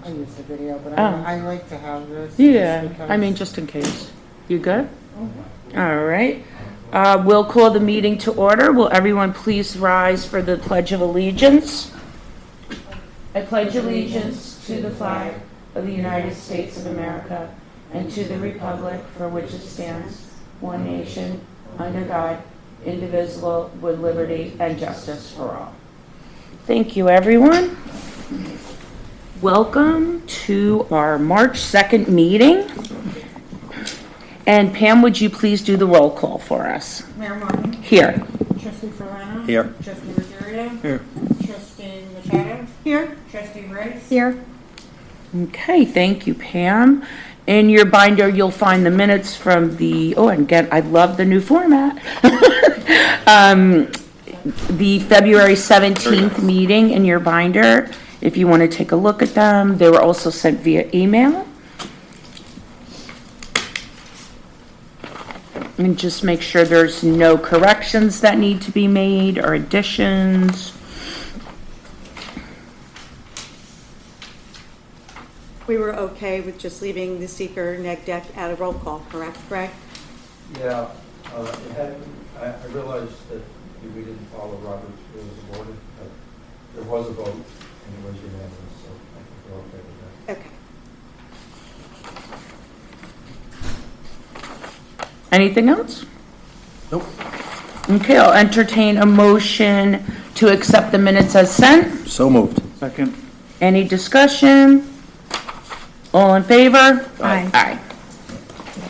I use the video, but Oh. I like to have this. Yeah, just because- I mean, just in case. You good? All right. We'll call the meeting to order. Will everyone please rise for the Pledge of Allegiance? I pledge allegiance to the flag of the United States of America and to the republic for which it stands, one nation, under God, indivisible, with liberty and justice for all. Thank you, everyone. Welcome to our March 2nd meeting. And Pam, would you please do the roll call for us? Mayor Martin. Here. Trustee Ferlano. Here. Trustee Rosario. Here. Trustee Machado. Here. Trustee Rice. Here. Okay, thank you, Pam. In your binder, you'll find the minutes from the, and again, I love the new format. The February 17th meeting in your binder, if you want to take a look at them. They were also sent via email. And just make sure there's no corrections that need to be made or additions. We were okay with just leaving the seeker neg deck at a roll call, correct, Greg? Yeah, it had, I realized that we didn't follow Robert's rules of order, but there was a vote, and it was unanimous, so I think we're okay with that. Okay. Anything else? Nope. Okay, I'll entertain a motion to accept the minutes as sent. So moved. Second. Any discussion? All in favor? Aye. Aye.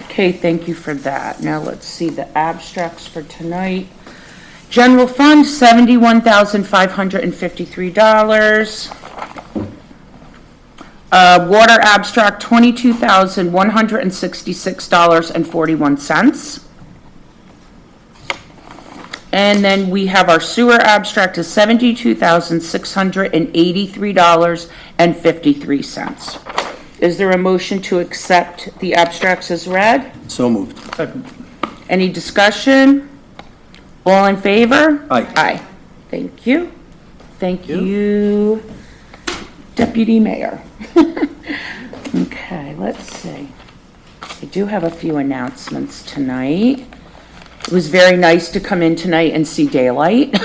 Okay, thank you for that. Now let's see the abstracts for tonight. General fund, $71,553. Water abstract, $22,166.41. And then we have our sewer abstract is $72,683.53. Is there a motion to accept the abstracts as read? So moved. Second. Any discussion? All in favor? Aye. Aye. Thank you. Thank you, Deputy Mayor. Okay, let's see. I do have a few announcements tonight. It was very nice to come in tonight and see daylight.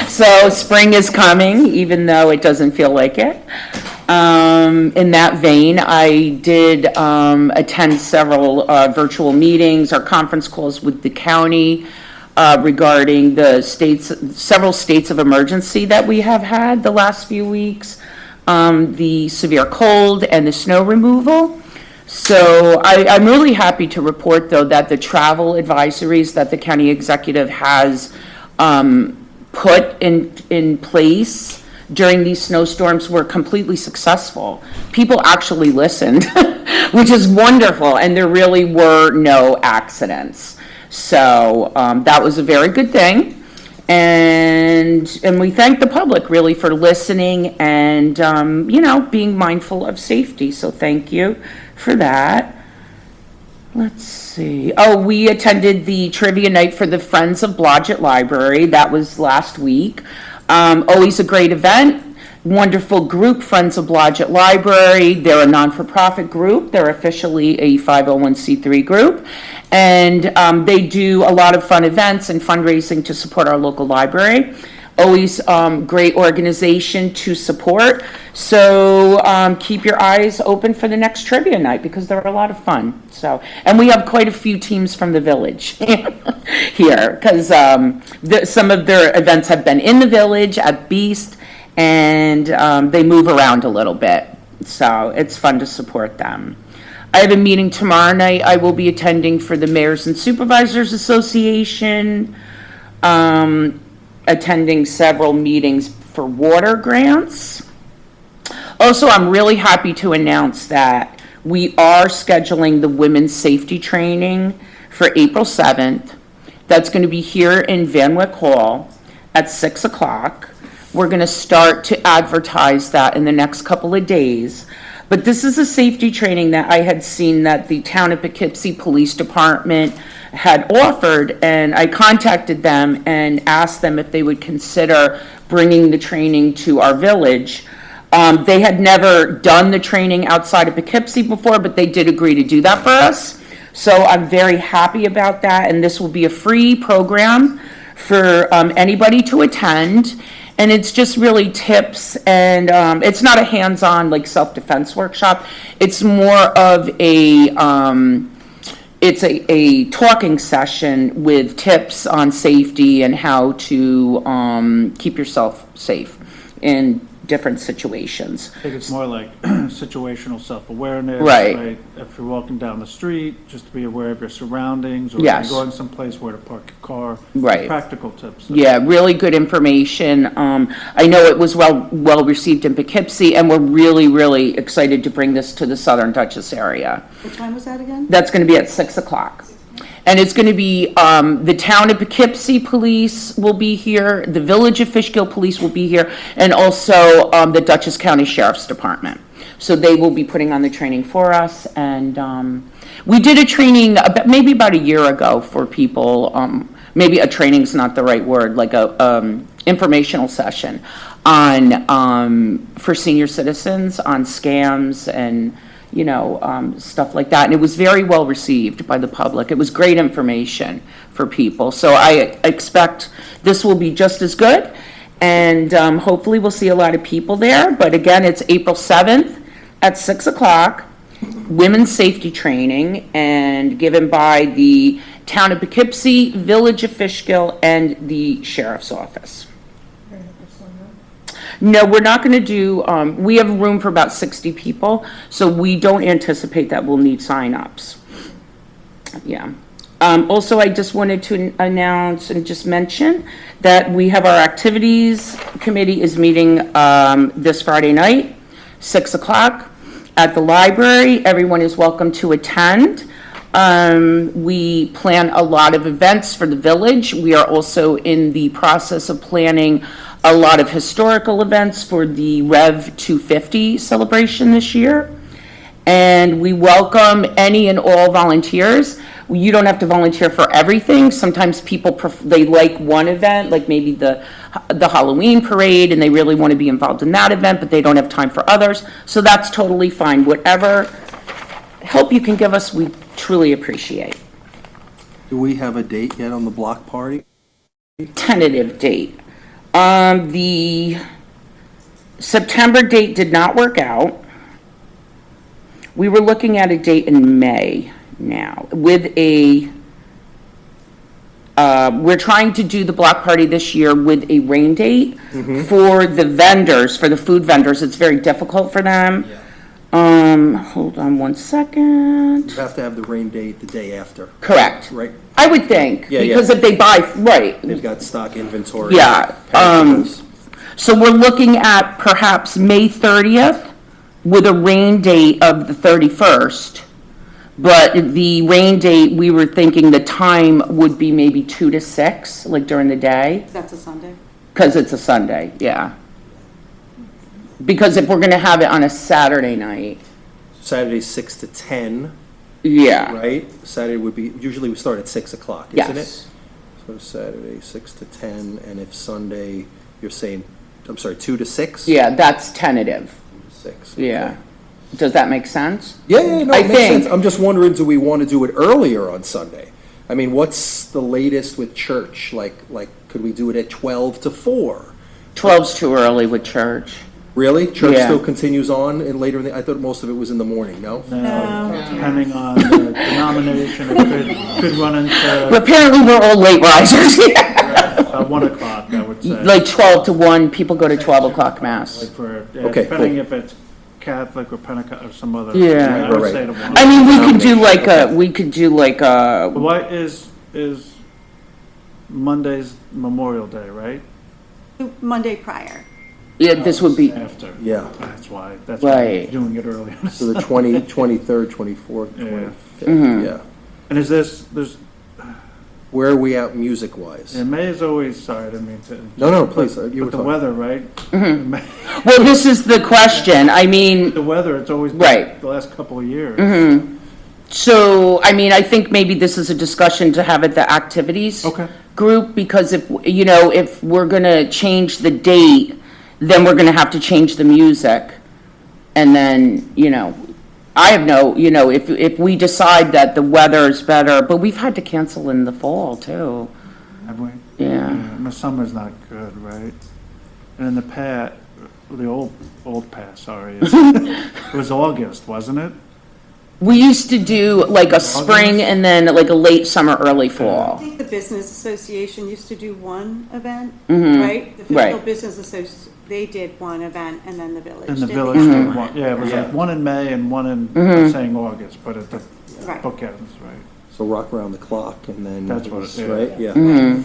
So spring is coming, even though it doesn't feel like it. In that vein, I did attend several virtual meetings or conference calls with the county regarding the several states of emergency that we have had the last few weeks, the severe cold and the snow removal. So I'm really happy to report, though, that the travel advisories that the county executive has put in place during these snowstorms were completely successful. People actually listened, which is wonderful, and there really were no accidents. So that was a very good thing. And we thank the public really for listening and, being mindful of safety. So thank you for that. Let's see. Oh, we attended the trivia night for the Friends of Blodgett Library. That was last week. Always a great event. Wonderful group, Friends of Blodgett Library. They're a non-for-profit group. They're officially a 501c3 group. And they do a lot of fun events and fundraising to support our local library. Always great organization to support. So keep your eyes open for the next trivia night because they're a lot of fun. So, and we have quite a few teams from the village here because some of their events have been in the village at Beast, and they move around a little bit. So it's fun to support them. I have a meeting tomorrow night I will be attending for the Mayors and Supervisors Association, attending several meetings for water grants. Also, I'm really happy to announce that we are scheduling the women's safety training for April 7th. That's going to be here in Van Wyck Hall at 6 o'clock. We're going to start to advertise that in the next couple of days. But this is a safety training that I had seen that the town of Poughkeepsie Police Department had offered, and I contacted them and asked them if they would consider bringing the training to our village. They had never done the training outside of Poughkeepsie before, but they did agree to do that for us. So I'm very happy about that, and this will be a free program for anybody to attend. And it's just really tips, and it's not a hands-on like self-defense workshop. It's more of it's a talking session with tips on safety and how to keep yourself safe in different situations. I think it's more like situational self-awareness. Right. If you're walking down the street, just to be aware of your surroundings, or Yes. if you're going someplace where to park your car. Right. Practical tips. Yeah, really good information. I know it was well received in Poughkeepsie, and we're really excited to bring this to the Southern Dutchess area. What time was that again? That's going to be at 6 o'clock. And it's going to be, the town of Poughkeepsie Police will be here, the Village of Fishkill Police will be here, and also the Dutchess County Sheriff's Department. So they will be putting on the training for us. And we did a training maybe about a year ago for people, maybe a training's not the right word, like a informational session on for senior citizens on scams and stuff like that. And it was very well received by the public. It was great information for people. So I expect this will be just as good. And hopefully we'll see a lot of people there. But again, it's April 7th at 6 o'clock, women's safety training, and given by the town of Poughkeepsie, Village of Fishkill, and the Sheriff's Office. No, we're not going to do, we have room for about 60 people, so we don't anticipate that we'll need sign-ups. Yeah. Also, I just wanted to announce and just mention that we have our activities committee is meeting this Friday night, 6 o'clock at the library. Everyone is welcome to attend. We plan a lot of events for the village. We are also in the process of planning a lot of historical events for the Rev 250 celebration this year. And we welcome any and all volunteers. You don't have to volunteer for everything. Sometimes people, they like one event, like maybe the Halloween parade, and they really want to be involved in that event, but they don't have time for others. So that's totally fine. Whatever help you can give us, we truly appreciate. Do we have a date yet on the block party? Tentative date. The September date did not work out. We were looking at a date in May now with we're trying to do the block party this year with a rain date for the vendors, for the food vendors. It's very difficult for them. Hold on one second. You have to have the rain date the day after. Correct. Right? I would think, Yeah, because yeah. if they buy, right. They've got stock inventory. Yeah, packages. So we're looking at perhaps May 30th with a rain date of the 31st. But the rain date, we were thinking the time would be maybe 2 to 6, like during the day, That's a Sunday. because it's a Sunday, yeah. Because if we're going to have it on a Saturday night, Saturday 6 to 10, yeah. right? Saturday would be, usually we start at 6 o'clock, isn't it? Yes. So Saturday 6 to 10, and if Sunday, you're saying, I'm sorry, 2 to 6? Yeah, that's tentative, 2 to 6. yeah. Does that make sense? Yeah, no, I it makes think- sense. I'm just wondering, do we want to do it earlier on Sunday? I mean, what's the latest with church? Like, could we do it at 12 to 4? 12's too early with church. Really? Church Yeah. still continues on and later in the, I thought most of it was in the morning, no? Depending on the denomination, it could run into But apparently we're all late risers. 1 o'clock, I would say. Like 12 to 1, people go to 12 o'clock mass. Like for, Okay, depending cool. if it's Catholic or Pentecostal or some other. Yeah. I would Right. say to 1. I mean, we could do like a, Why is Monday's Memorial Day, right? Monday prior. yeah, this would be, After. Yeah. That's why Right. we're doing it early. So the 23rd, 24th, Yeah. 25th, Mm-hmm. yeah. And is there's, Where are we at music-wise? yeah, May is always, sorry, I didn't mean to. No, please, you were But the talking. weather, right? Mm-hmm. May- well, this is the question. I mean, The weather, it's always been Right. the last couple of years. so, I mean, I think maybe this is a discussion to have at the activities Okay. group, because if we're going to change the date, then we're gonna have to change the music. And then, I have no, if we decide that the weather's better, but we've had to cancel in the fall too. Have we? Yeah. And the summer's not good, right? And in the the old past, sorry, it was August, wasn't it? We used to do like a spring and then like a late summer, early I fall. think the Business Association used to do one event, Mhm. right? The Right. Fishkill Business Association, they did one event, and then the village In the did village, other did one. one. Yeah, it was like Yeah. one in May and one in, Mhm. I'm saying August, but at the Right. bookends, right? So rock around the clock and then. That's what it is. Right, yeah. Mhm.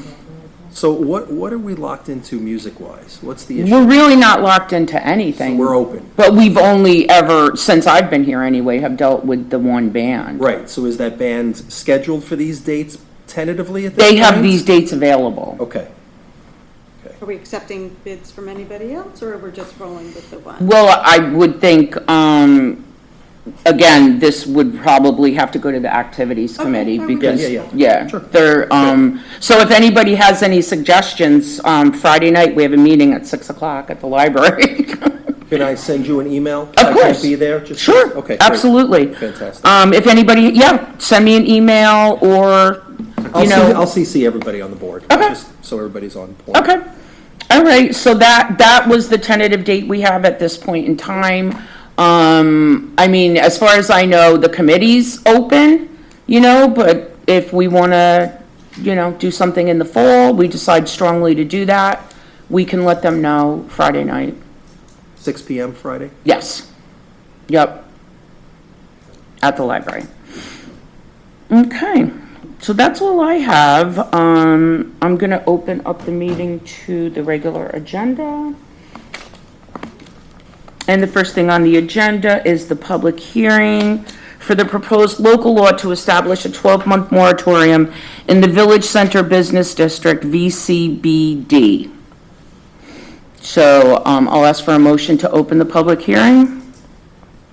So what are we locked into music-wise? What's the issue? We're really not locked into So anything. we're open. But we've only ever, since I've been here anyway, have dealt with the one band. Right, so is that band scheduled for these dates tentatively at this They have point? these dates available. Okay. Are we accepting bids from anybody else, or we're just rolling with the one? Well, I would think, again, this would probably have to go to the activities Okay, committee okay. because, Yeah. Sure. they're, so if anybody has any suggestions, Friday night, we have a meeting at 6 o'clock at the library. Can I send you an email? Of I course. can't be there? Just Sure, Okay. great. absolutely. Fantastic. If anybody, send me an email or, I'll CC everybody on the board. Okay. Just so everybody's on point. Okay. All right, so that was the tentative date we have at this point in time. I mean, as far as I know, the committee's open, but if we want to, do something in the fall, we decide strongly to do that, we can let them know Friday night. 6 p.m. Friday? Yes. Yep. At the library. Okay. So that's all I have. I'm going to open up the meeting to the regular agenda. And the first thing on the agenda is the public hearing for the proposed local law to establish a 12-month moratorium in the Village Center Business District, VCBD. So I'll ask for a motion to open the public hearing.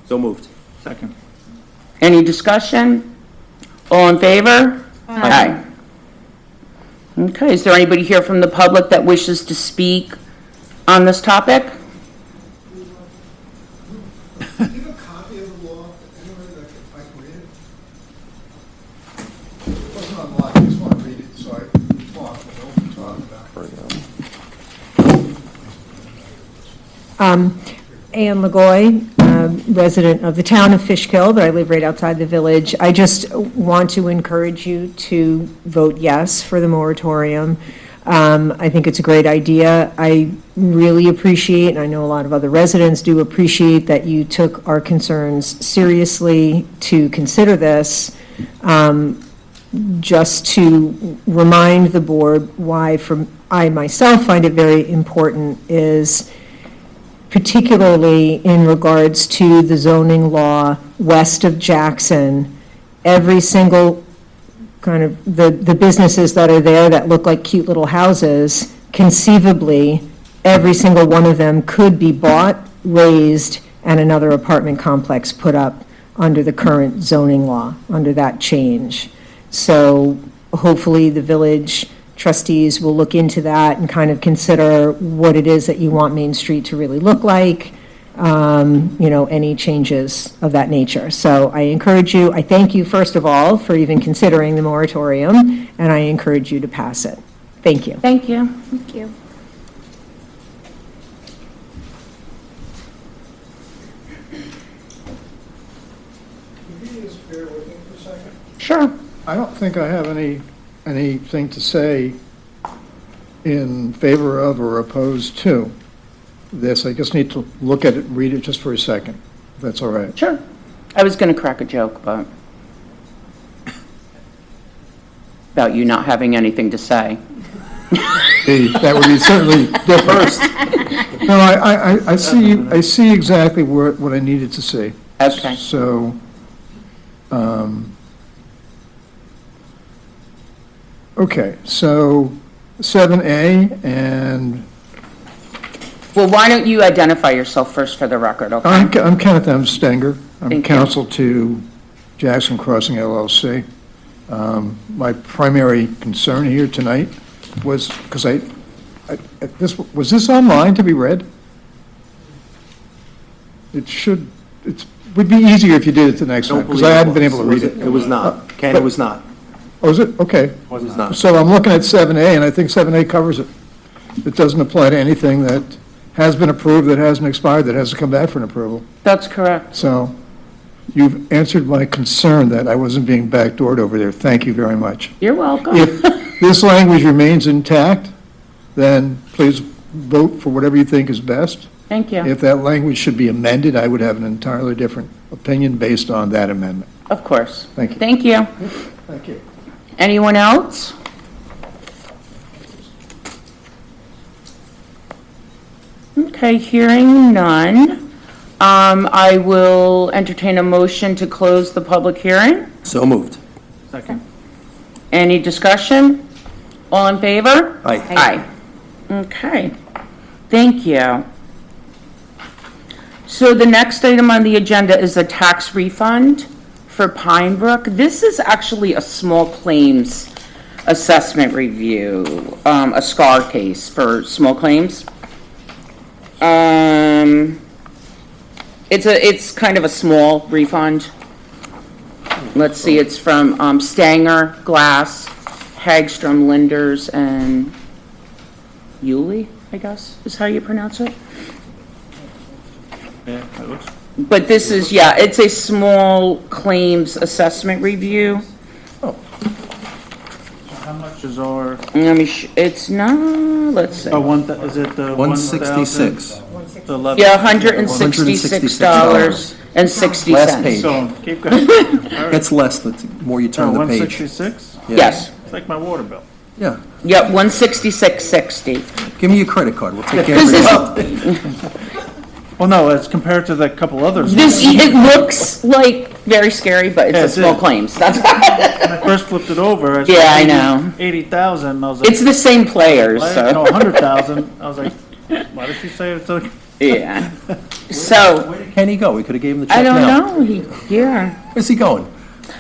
So moved. Second. Any discussion? All in favor? Aye. Okay, is there anybody here from the public that wishes to speak on this topic? Do you have a copy of the law anywhere that I can read it? It wasn't online, I just want to read it so I can talk, I know what we're talking about. Anne Lagoy, resident of the town of Fishkill, but I live right outside the village. I just want to encourage you to vote yes for the moratorium. I think it's a great idea. I really appreciate, and I know a lot of other residents do appreciate, that you took our concerns seriously to consider this. Just to remind the board why I myself find it very important is particularly in regards to the zoning law west of Jackson, every single kind of the businesses that are there that look like cute little houses, conceivably, every single one of them could be bought, raised, and another apartment complex put up under the current zoning law, under that change. So hopefully the village trustees will look into that and kind of consider what it is that you want Main Street to really look like, any changes of that nature. So I encourage you, I thank you, first of all, for even considering the moratorium, and I encourage you to pass it. Thank you. Thank you. Thank you. Could you just bear with me for a second? Sure. I don't think I have anything to say in favor of or opposed to this. I just need to look at it and read it just for a second, if that's all right. Sure. I was going to crack a joke, but about you not having anything to say. That would be certainly different. No, I see exactly what I needed to see. Okay. So, okay, so 7A, and Well, why don't you identify yourself first for the record, okay? I'm Kenneth M. Stenger. I'm Thank you. counsel to Jackson Crossing LLC. My primary concern here tonight was, because was this online to be read? would be easier if you did it the next time, because I hadn't been able to read it. It was not. Ken, it was not. Oh, is it? Okay. It was not. So I'm looking at 7A, and I think 7A covers it. It doesn't apply to anything that has been approved, that hasn't expired, that hasn't come back for an approval. That's correct. So you've answered my concern that I wasn't being backdoored over there. Thank you very much. You're welcome. If this language remains intact, then please vote for whatever you think is best. Thank you. If that language should be amended, I would have an entirely different opinion based on that amendment. Of course. Thank you. Thank you. Thank you. Anyone else? Okay, hearing none. I will entertain a motion to close the public hearing. So moved. Second. Any discussion? All in favor? Aye. Aye. Okay, thank you. So the next item on the agenda is a tax refund for Pine Brook. This is actually a small claims assessment review, a SCAR case for small claims. It's kind of a small refund. Let's see, it's from Stanger, Glass, Hagstrom, Linders, and Yulee, I guess, is how you pronounce it. Yeah, it looks, But this is, yeah, it's a small claims assessment review. how much is our, Let me, it's not, let's see. is it the 166. The 11? Yeah, $166.60. Last page. So, keep going. All right. It's less the more you turn the page. 166? Yeah. Yes, It's like my water bill. Yeah. yep, $166.60. Give me your credit card. We'll take care of Because it. Well, no, it's compared to the couple others. it looks like very scary, but Yeah, it's a it small is. claims, that's When I first flipped it over, Yeah, I know. 80,000, I was like, It's the same players, no, so, 100,000. I was like, why did she say it's like? yeah. So, Where did Kenny go? We could have gave him the I check don't now. know, yeah. Where's he going?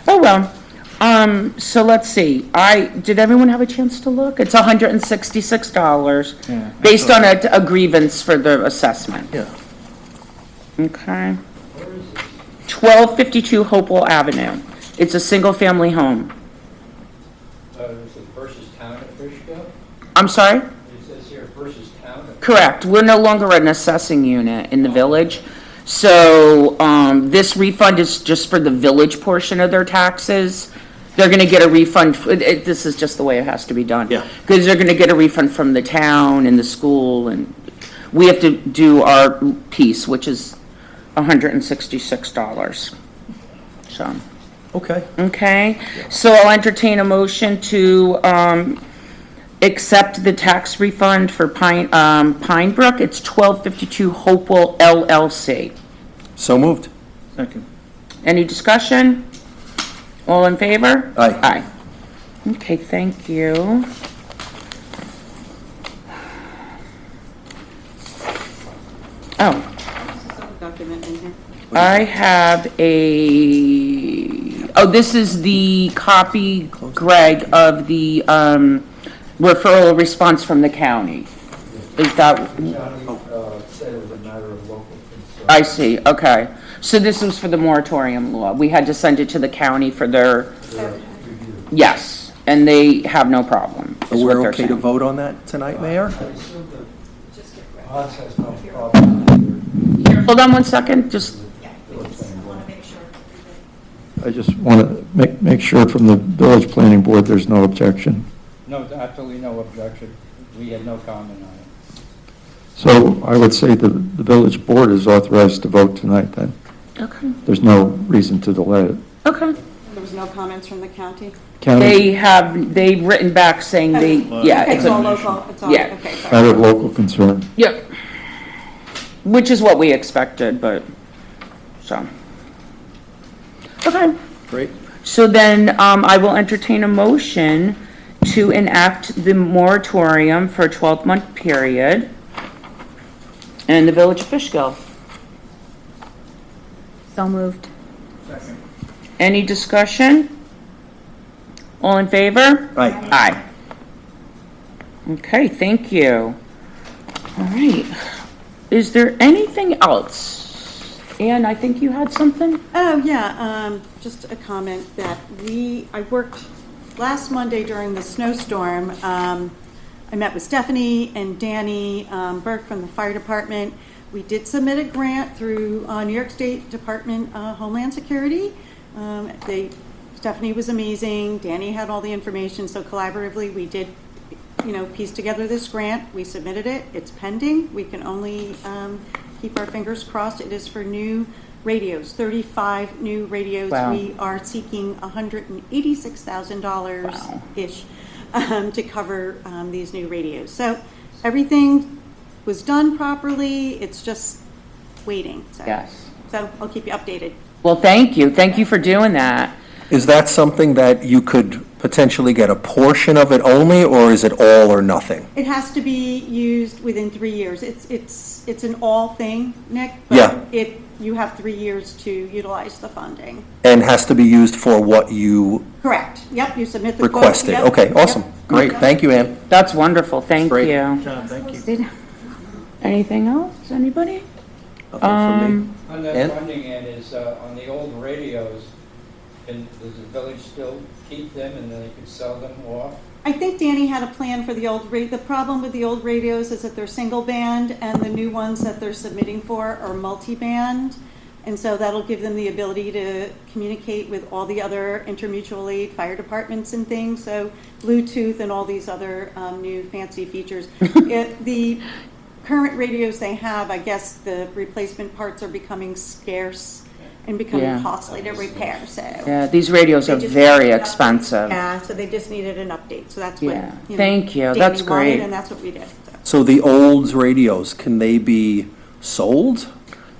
Oh, well, so let's see, did everyone have a chance to look? It's $166, Yeah, based on a grievance for the assessment. Yeah. Okay. 1252 Hopewell Avenue. It's a single-family home. Is it versus town at Fishkill? I'm sorry? It says here versus town at. Correct. We're no longer an assessing unit in the village. So this refund is just for the village portion of their taxes. They're going to get a refund. This is just the way it has to be done. Yeah. Because they're going to get a refund from the town and the school, and we have to do our piece, which is $166. So, Okay. okay. So I'll entertain a motion to accept the tax refund for Pine Brook. It's 1252 Hopewell LLC. So moved. Second. Any discussion? All in favor? Aye. Aye. Okay, thank you. Oh, Document in here. I have this is the copy, Greg, of the referral response from the county. Is that, The county said it was a matter of local concern. I see, okay. So this was for the moratorium law. We had to send it to the county for their, yes, and they have no problem. is Are what we they're okay to saying. vote on that tonight, Mayor? I assume that Hans has no problem with Hold on one second, just, I just want to make sure from the village planning board, there's no objection. No, absolutely no objection. We had no comment on it. So I would say the village board is authorized to vote tonight then. okay, There's no reason to delay it. okay. There was no comments from the county? County, They've written back saying they, yeah, Okay, it's it's all a, local, it's all, Yeah. okay, sorry. matter of local concern. yep. Which is what we expected, but, so. Okay. Great. So then, I will entertain a motion to enact the moratorium for a 12-month period in the village of Fishkill. So moved. Any discussion? All in favor? Aye. Aye. Okay, thank you. All right. Is there anything else Ann, I think you had something? Oh, yeah, just a comment that I worked last Monday during the snowstorm. I met with Stephanie and Danny Burke from the fire department. We did submit a grant through New York State Department of Homeland Security. Stephanie was amazing. Danny had all the information, so collaboratively we did, piece together this grant. We submitted it. It's pending. We can only keep our fingers crossed. It is for new radios, 35 new radios. Wow. We are seeking $186,000-ish to cover these new radios. So everything was done properly. It's just waiting. So. Yes. So I'll keep you updated. Well, thank you. Thank you for doing that. Is that something that you could potentially get a portion of it only, or is it all or nothing? It has to be used within 3 years. It's an all thing, Nick. But Yeah. You have 3 years to utilize the funding. And has to be used for what you Correct. Yep. You submit the quote. requested? Yep. Okay, awesome. Yep. Great. Thank you, Ann. That's wonderful. Thank Great. you. John, thank you. Anything else? Anybody? Nothing from me. On the Ann? funding end is, on the old radios, does the village still keep them and then they could sell them off? I think Danny had a plan for the old radio. The problem with the old radios is that they're single band, and the new ones that they're submitting for are multi-band. And so that'll give them the ability to communicate with all the other intermutual aid fire departments and things. So Bluetooth and all these other new fancy features. The current radios they have, I guess the replacement parts are becoming scarce and becoming Yeah. costly to repair. So Yeah, these radios they are just very needed an update. expensive. Yeah, so they just needed an update. So that's what Yeah. you know, Thank you. Danny That's wanted, great. and that's what we did. So the old radios, can they be sold?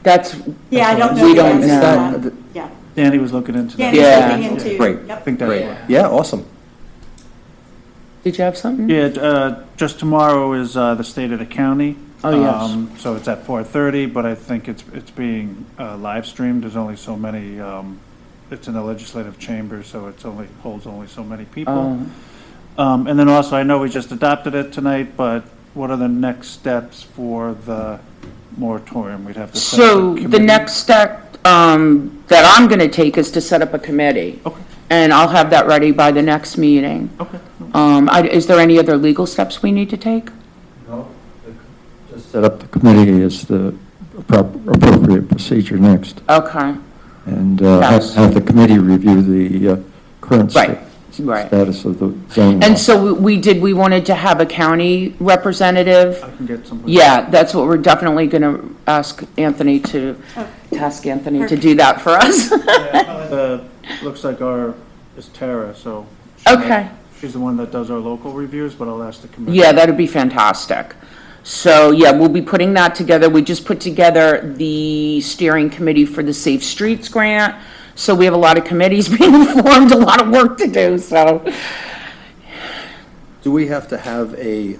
That's, Yeah, I don't know. We the don't answer to know. that. Yeah. Danny was looking into that. Danny's Yeah. looking into. Great. I Yep. think that's Great. why. Yeah, awesome. did you have something? Yeah, just tomorrow is the state of the county. Oh, yes. So it's at 4:30, but I think it's being live streamed. There's only so many, it's in the legislative chamber, so holds only so many people. Oh. And then also, I know we just adopted it tonight, but what are the next steps for the moratorium? We'd have to set up a So the committee. next step that I'm going to take is to set up a committee. Okay. And I'll have that ready by the next meeting. Okay. Is there any other legal steps we need to take? No, just Set up the committee is the appropriate procedure next, Okay, and Yes. have the committee review the current Right, right. status of the zoning law. And so we wanted to have a county representative. I can get somebody. Yeah, that's what we're definitely going to ask Anthony to do that for us. Looks like is Tara, so. Okay. She's the one that does our local reviews, but I'll ask the committee. Yeah, that'd be fantastic. So, yeah, we'll be putting that together. We just put together the steering committee for the Safe Streets grant. So we have a lot of committees being formed, a lot of work to do, so. Do we have to have a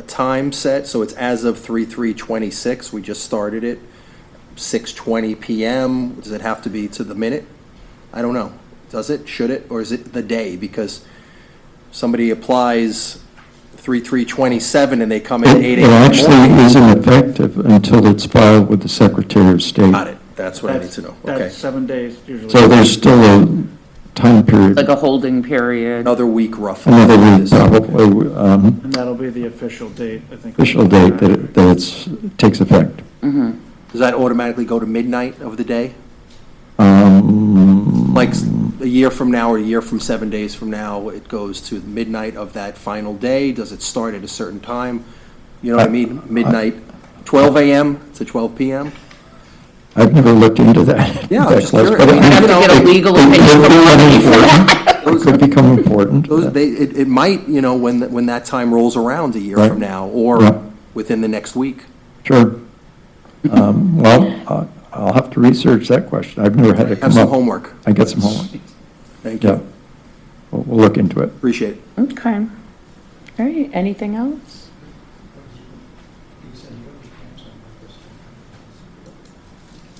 time set? So it's as of 3/3/26, we just started it, 6:20 PM. Does it have to be to the minute? I don't know. Does it? Should it? Or is it the day? Because somebody applies 3/3/27 and they come in at 8 It a.m. in the actually morning. isn't effective until it's filed with the Secretary of State. Got it. That's what I need to know. Okay. That's 7 days usually. So there's still a time period, Like a holding period. Another week roughly. another week probably, And that'll be the official date, I think. official date that it takes effect. Does that automatically go to midnight of the day? Like a year from now or a year from 7 days from now, it goes to midnight of that final day? Does it start at a certain time? You know what I mean? Midnight, 12 a.m. to 12 p.m.? I've never looked into that. Yeah, I'm that just close, curious. but I mean, have to get a legal opinion from It could become important. It might, when that time rolls around a year Right. from now, Yeah. or within the next week. Sure. Well, I'll have to research that question. I've never had it come Have some up. homework. I got some homework. Thank Yeah. you. We'll look into it. Appreciate it. Okay. All right, anything else?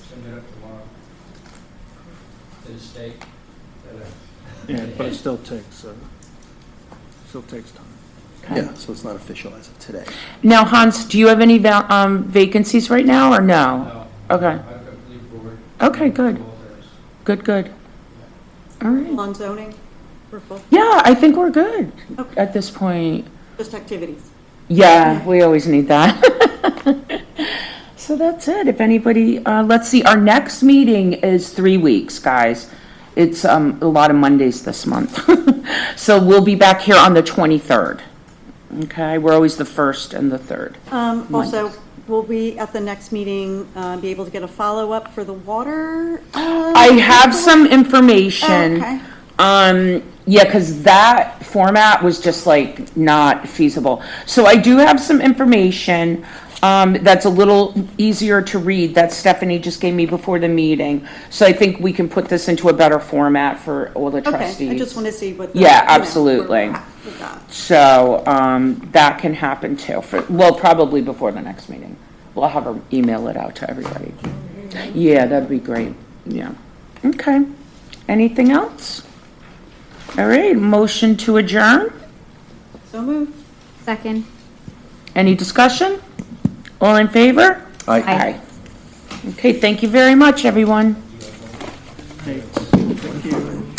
Send it up tomorrow to the state. Yeah, but it still takes time. Okay. Yeah, so it's not official as of today. Now, Hans, do you have any vacancies right now, or no? No. Okay. I've got Okay, good. Good. All right. On zoning, we're full, Yeah, I think we're good Okay. at this point. just activities. Yeah, we always need that. So that's it. If anybody, let's see, our next meeting is 3 weeks, guys. It's a lot of Mondays this month. So we'll be back here on the 23rd. Okay, we're always the 1st and the 3rd. Also, will we, at the next meeting, be able to get a follow-up for the water? I have some information. Okay. Yeah, because that format was just like not feasible. So I do have some information that's a little easier to read that Stephanie just gave me before the meeting. So I think we can put this into a better format for all the trustees. Okay, I just want to see what. Yeah, absolutely. where we're at with that. So that can happen too. Well, probably before the next meeting. We'll have her email it out to everybody. Yeah, that'd be great. Yeah. Okay. Anything else? All right, motion to adjourn. So moved. Second. Any discussion? All in favor? Aye. Okay, thank you very much, everyone. Thank you.